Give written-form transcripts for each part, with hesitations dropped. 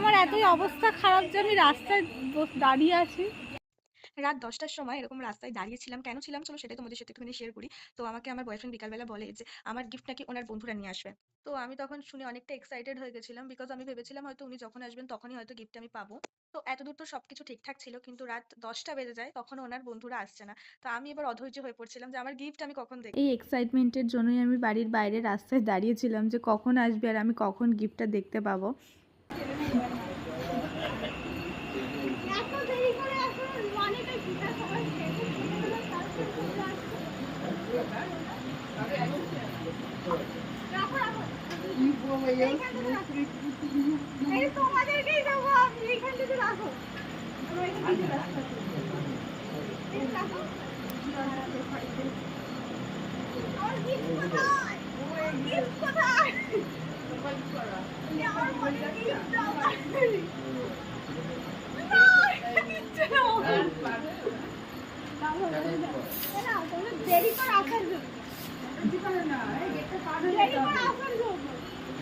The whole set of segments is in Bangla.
আমার এতই অবস্থা খারাপ যে আমি রাস্তায় দাঁড়িয়ে আছি। রাত ১০টার সময় এরকম রাস্তায় দাঁড়িয়েছিলাম। কেন ছিলাম চলো সেটাই তোমাদের সাথে একটুখানি শেয়ার করি। তো আমাকে আমার বয়ফ্রেন্ড বিকালবেলা বলে যে আমার গিফট নাকি ওনার বন্ধুরা নিয়ে আসবে। তো আমি তখন শুনে অনেকটা এক্সাইটেড হয়ে গেছিলাম। বিকজ আমি ভেবেছিলাম হয়তো উনি যখন আসবেন তখনই হয়তো গিফট আমি পাবো। তো এতদূর তো সবকিছু ঠিকঠাক ছিল। কিন্তু রাত ১০টা বেজে যায় তখনও ওনার বন্ধুরা আসছে না। তো আমি এবার অধৈর্য হয়ে পড়ছিলাম যে আমার গিফট আমি কখন দেখব। এই এক্সাইটমেন্টের জন্যই আমি বাড়ির বাইরে রাস্তায় দাঁড়িয়েছিলাম যে কখন আসবে আর আমি কখন গিফটটা দেখতে পাবো। এত দেরি করে আসলে অনেকটাই পিঠা সবাই খেতে খেতে গেল, তারপর চলে আসছে। রাখো রাখো, এইখান থেকে রাখো। এই তোমাদেরকেই দেবো আমি, এইখান থেকে রাখো। তোমরা এইখান থেকে রাখো। এই রাখো। আমার gift কোথায়? আমার gift কোথায়? আমার মনে gift দাও। না, কিচ্ছু না। না, তুমি দেরি করে আসার জন্য। দেরি করে আসার জন্য।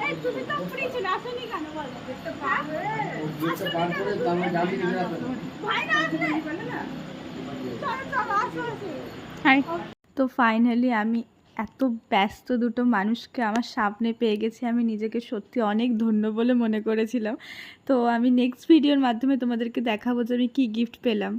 এই তুমি তো ফ্রি ছিলে, আসোনি কেন বলো? ভাই না আসলে? চলো চলো, আসো আসো। হাই। তো ফাইনালি আমি এত ব্যস্ত দুটো মানুষকে আমার সামনে পেয়ে গেছি, আমি নিজেকে সত্যি অনেক ধন্য বলে মনে করেছিলাম। তো আমি নেক্সট ভিডিওর মাধ্যমে তোমাদেরকে দেখাবো যে আমি কী গিফট পেলাম।